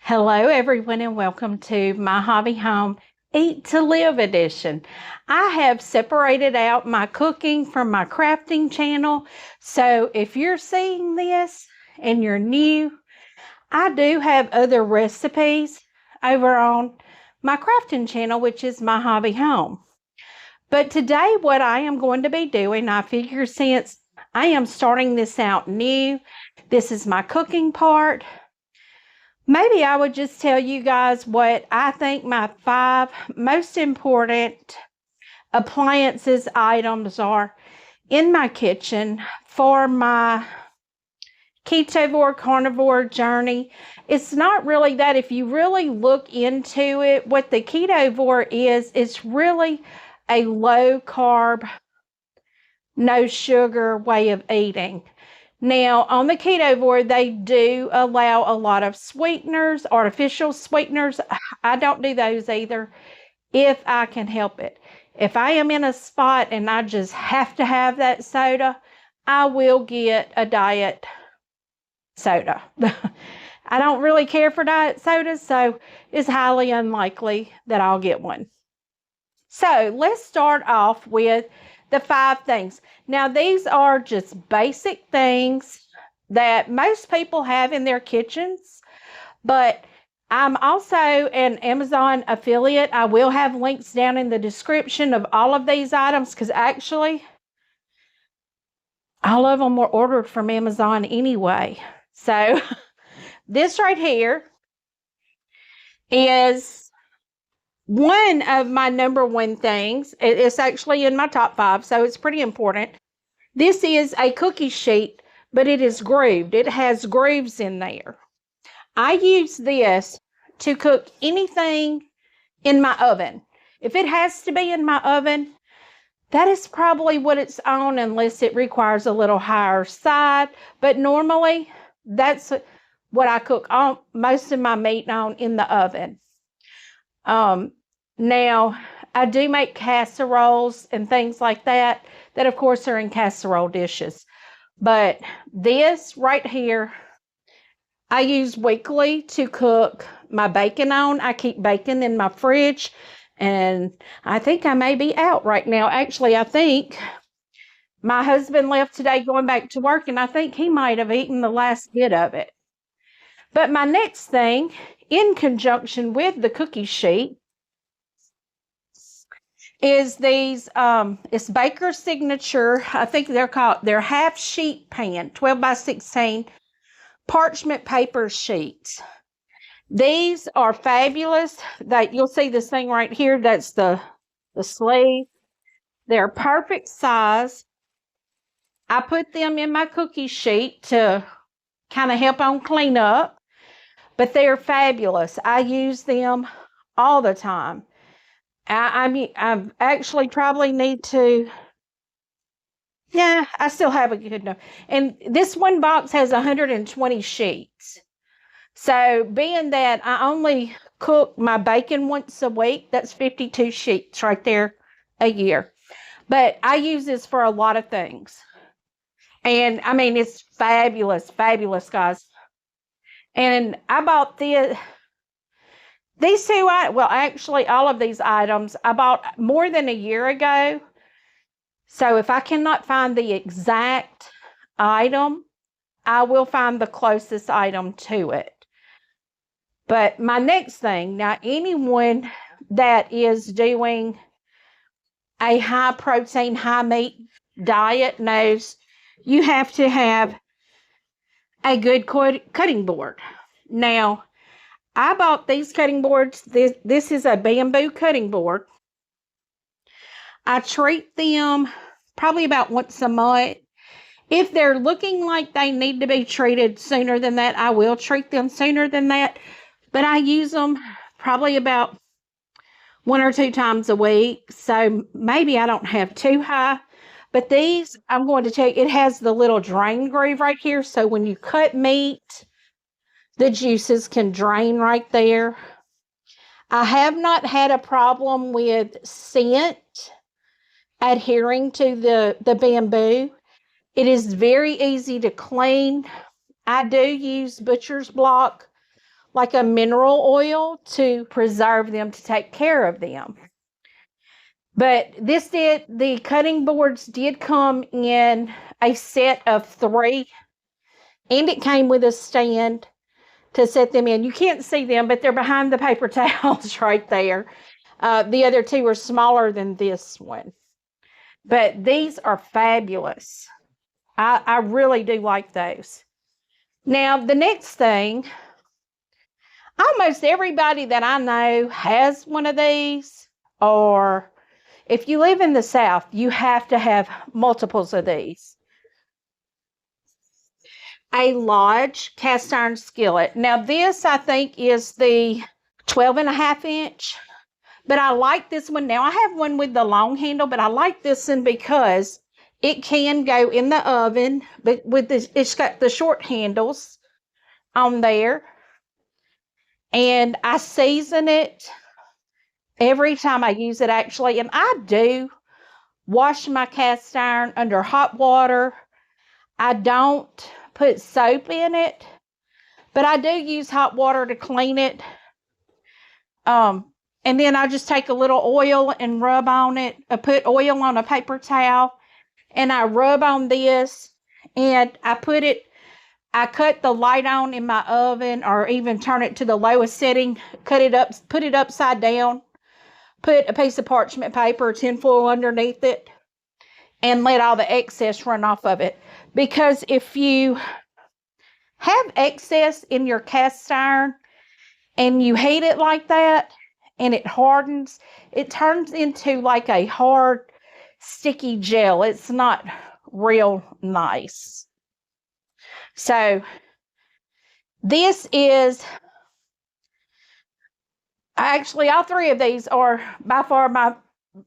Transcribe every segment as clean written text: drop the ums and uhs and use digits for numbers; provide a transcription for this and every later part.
Hello, everyone, and welcome to My Hobby Home Eat to Live edition. I have separated out my cooking from my crafting channel. So if you're seeing this and you're new, I do have other recipes over on my crafting channel, which is My Hobby Home. But today, what I am going to be doing, I figure since I am starting this out new, this is my cooking part. Maybe I would just tell you guys what I think my 5 most important appliances items are in my kitchen for my ketovore carnivore journey. It's not really that. If you really look into it, what the ketovore is, it's really a low carb, no sugar way of eating. Now, on the ketovore, they do allow a lot of sweeteners, artificial sweeteners. I don't do those either if I can help it. If I am in a spot and I just have to have that soda, I will get a diet soda. I don't really care for diet sodas, so it's highly unlikely that I'll get one. So let's start off with the 5 things. Now, these are just basic things that most people have in their kitchens, but I'm also an Amazon affiliate. I will have links down in the description of all of these items because actually all of them were ordered from Amazon anyway. So this right here is one of my number 1 things. It's actually in my top 5, so it's pretty important. This is a cookie sheet, but it is grooved. It has grooves in there. I use this to cook anything in my oven. If it has to be in my oven, that is probably what it's on unless it requires a little higher side. But normally, that's what I cook most of my meat on in the oven. Now, I do make casseroles and things like that of course are in casserole dishes. But this right here, I use weekly to cook my bacon on. I keep bacon in my fridge, and I think I may be out right now. Actually, I think my husband left today going back to work, and I think he might have eaten the last bit of it. But my next thing, in conjunction with the cookie sheet, is these, it's Baker's Signature. I think they're half sheet pan, 12 by 16 parchment paper sheets. These are fabulous. That you'll see this thing right here. That's the sleeve. They're perfect size. I put them in my cookie sheet to kind of help on clean up, but they're fabulous. I use them all the time. I actually probably need to, yeah, I still have a good enough. And this one box has 120 sheets. So being that I only cook my bacon once a week, that's 52 sheets right there a year. But I use this for a lot of things. And I mean, it's fabulous, fabulous, guys. And I bought these 2, well, actually, all of these items I bought more than a year ago. So if I cannot find the exact item, I will find the closest item to it. But my next thing, now anyone that is doing a high protein, high meat diet knows you have to have a good cutting board. Now, I bought these cutting boards. This is a bamboo cutting board. I treat them probably about once a month. If they're looking like they need to be treated sooner than that, I will treat them sooner than that. But I use them probably about 1 or 2 times a week. So maybe I don't have too high. But these, I'm going to tell you, it has the little drain groove right here. So when you cut meat, the juices can drain right there. I have not had a problem with scent adhering to the bamboo. It is very easy to clean. I do use butcher's block like a mineral oil to preserve them, to take care of them. But the cutting boards did come in a set of 3, and it came with a stand to set them in. You can't see them, but they're behind the paper towels right there. The other 2 are smaller than this one. But these are fabulous. I really do like those. Now, the next thing, almost everybody that I know has one of these, or if you live in the South, you have to have multiples of these. A Lodge cast iron skillet. Now, this I think is the 12.5 inch, but I like this one. Now, I have one with the long handle, but I like this one because it can go in the oven, but with this, it's got the short handles on there. And I season it every time I use it, actually. And I do wash my cast iron under hot water. I don't put soap in it, but I do use hot water to clean it. And then I just take a little oil and rub on it. I put oil on a paper towel and I rub on this, and I cut the light on in my oven, or even turn it to the lowest setting, cut it up, put it upside down, put a piece of parchment paper, tinfoil underneath it, and let all the excess run off of it. Because if you have excess in your cast iron and you heat it like that and it hardens, it turns into like a hard, sticky gel. It's not real nice. So this is, actually, all 3 of these are by far my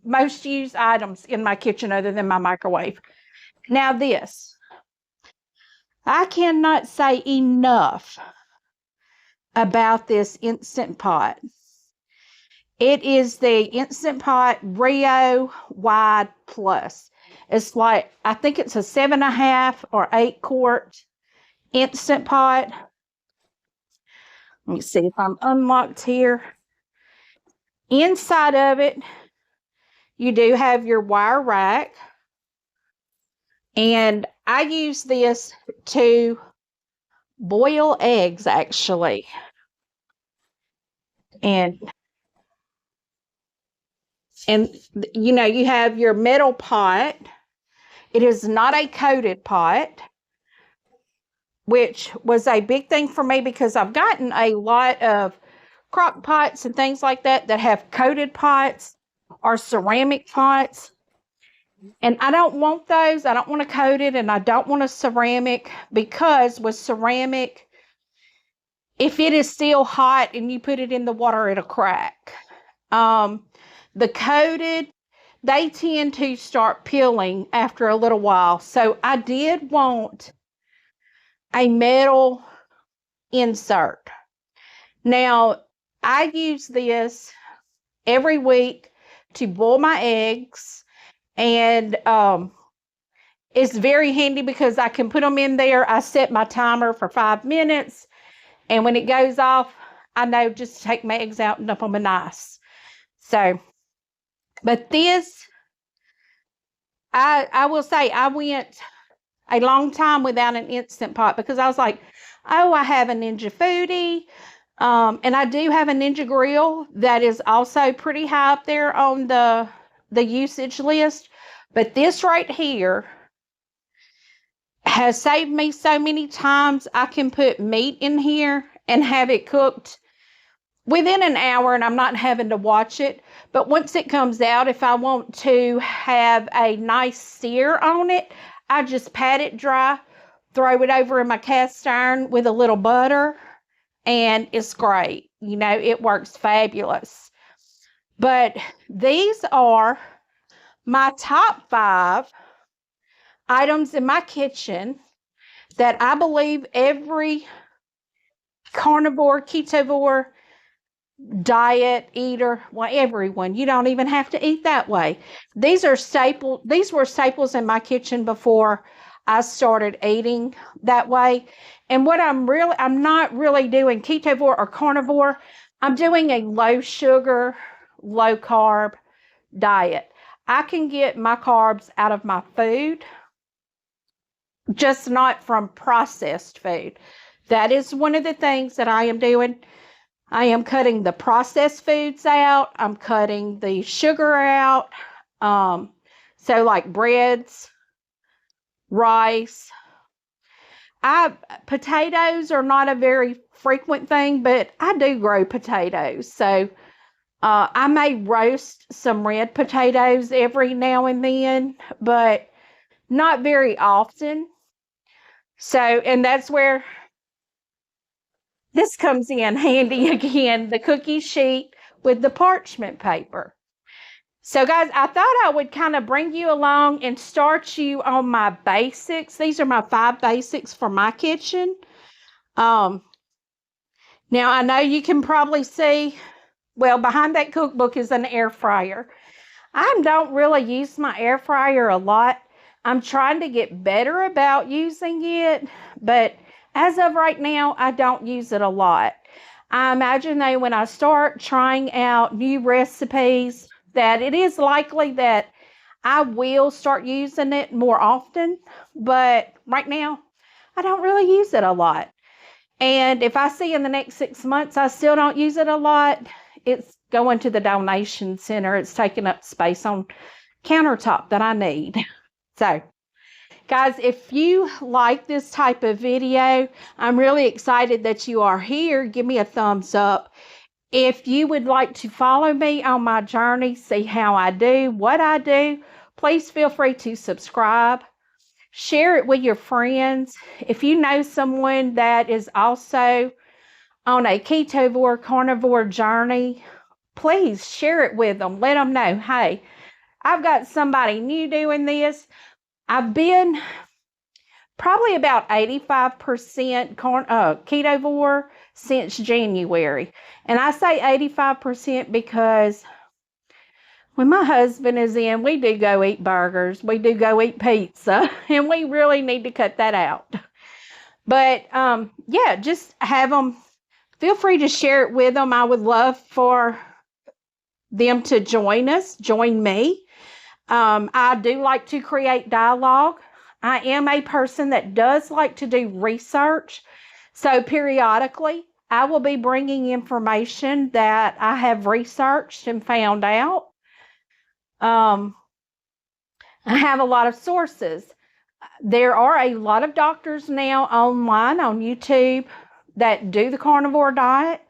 most used items in my kitchen other than my microwave. Now this, I cannot say enough about this Instant Pot. It is the Instant Pot Rio Wide Plus. It's like, I think it's a 7.5 or 8 quart Instant Pot. Let me see if I'm unlocked here. Inside of it, you do have your wire rack. And I use this to boil eggs, actually. And you know, you have your metal pot. It is not a coated pot, which was a big thing for me because I've gotten a lot of crock pots and things like that that have coated pots or ceramic pots. And I don't want those. I don't want a coated, and I don't want a ceramic, because with ceramic, if it is still hot and you put it in the water, it'll crack. The coated, they tend to start peeling after a little while. So I did want a metal insert. Now, I use this every week to boil my eggs, and it's very handy because I can put them in there. I set my timer for 5 minutes, and when it goes off, I know just to take my eggs out and dump them in ice. So, but this, I will say, I went a long time without an Instant Pot because I was like, oh, I have a Ninja Foodie. And I do have a Ninja Grill that is also pretty high up there on the usage list. But this right here has saved me so many times. I can put meat in here and have it cooked within an hour, and I'm not having to watch it. But once it comes out, if I want to have a nice sear on it, I just pat it dry, throw it over in my cast iron with a little butter, and it's great. You know, it works fabulous. But these are my top 5 items in my kitchen that I believe every carnivore, ketovore, diet eater, well, everyone, you don't even have to eat that way. These were staples in my kitchen before I started eating that way. And what I'm not really doing ketovore or carnivore. I'm doing a low sugar, low carb diet. I can get my carbs out of my food, just not from processed food. That is one of the things that I am doing. I am cutting the processed foods out. I'm cutting the sugar out. So like breads, rice. Potatoes are not a very frequent thing, but I do grow potatoes. So I may roast some red potatoes every now and then, but not very often. So, and that's where this comes in handy again, the cookie sheet with the parchment paper. So guys, I thought I would kind of bring you along and start you on my basics. These are my 5 basics for my kitchen. Now I know you can probably see, well, behind that cookbook is an air fryer. I don't really use my air fryer a lot. I'm trying to get better about using it, but as of right now, I don't use it a lot. I imagine that when I start trying out new recipes, that it is likely that I will start using it more often, but right now, I don't really use it a lot. And if I see in the next 6 months I still don't use it a lot, it's going to the donation center. It's taking up space on countertop that I need. So, guys, if you like this type of video, I'm really excited that you are here. Give me a thumbs up. If you would like to follow me on my journey, see how I do, what I do, please feel free to subscribe. Share it with your friends. If you know someone that is also on a ketovore, carnivore journey, please share it with them. Let them know, hey, I've got somebody new doing this. I've been probably about 85% ketovore since January. And I say 85% because when my husband is in, we do go eat burgers. We do go eat pizza. And we really need to cut that out. But yeah, just have them. Feel free to share it with them. I would love for them to join me. I do like to create dialogue. I am a person that does like to do research. So periodically, I will be bringing information that I have researched and found out. I have a lot of sources. There are a lot of doctors now online on YouTube that do the carnivore diet.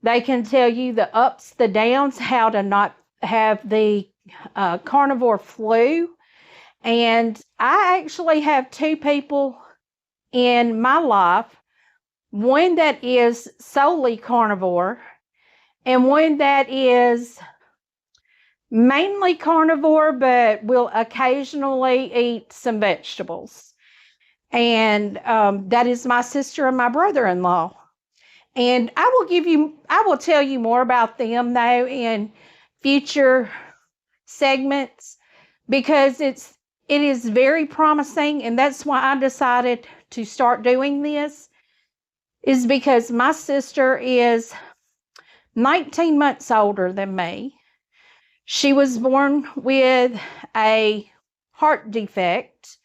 They can tell you the ups, the downs, how to not have the carnivore flu. And I actually have 2 people in my life, one that is solely carnivore and one that is mainly carnivore, but will occasionally eat some vegetables. And that is my sister and my brother-in-law. And I will tell you more about them though in future segments, because it is very promising. And that's why I decided to start doing this, is because my sister is 19 months older than me. She was born with a heart defect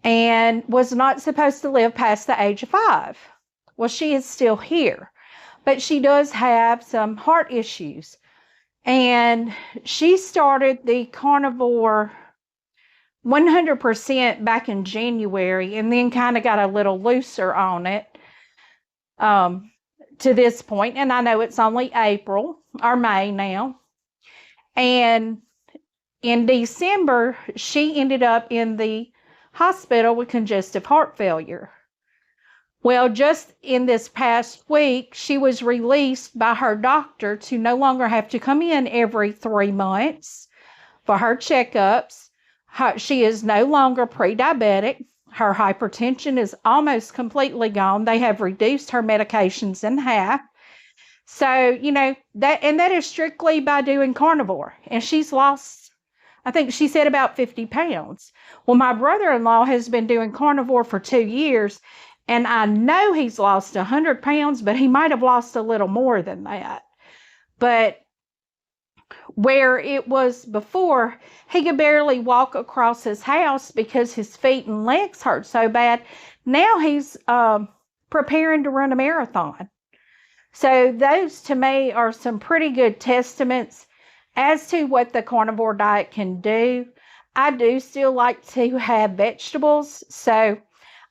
and was not supposed to live past the age of 5. Well, she is still here, but she does have some heart issues. And she started the carnivore 100% back in January and then kind of got a little looser on it to this point. And I know it's only April or May now. And in December, she ended up in the hospital with congestive heart failure. Well, just in this past week, she was released by her doctor to no longer have to come in every 3 months for her checkups. She is no longer pre-diabetic. Her hypertension is almost completely gone. They have reduced her medications in half. So, that is strictly by doing carnivore. And she's lost I think she said about 50 pounds. Well, my brother-in-law has been doing carnivore for 2 years, and I know he's lost 100 pounds, but he might have lost a little more than that. But where it was before, he could barely walk across his house because his feet and legs hurt so bad. Now he's preparing to run a marathon. So those to me are some pretty good testaments as to what the carnivore diet can do. I do still like to have vegetables, so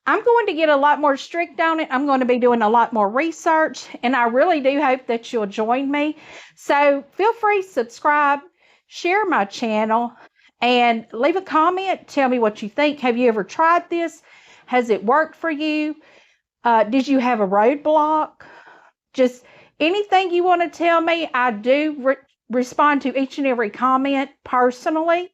I'm going to get a lot more strict on it. I'm going to be doing a lot more research, and I really do hope that you'll join me. So feel free to subscribe, share my channel, and leave a comment. Tell me what you think. Have you ever tried this? Has it worked for you? Did you have a roadblock? Just anything you want to tell me. I do respond to each and every comment personally.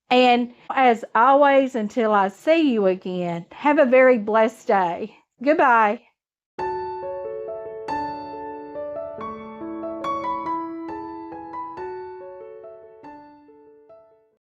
And as always, until I see you again, have a very blessed day. Goodbye.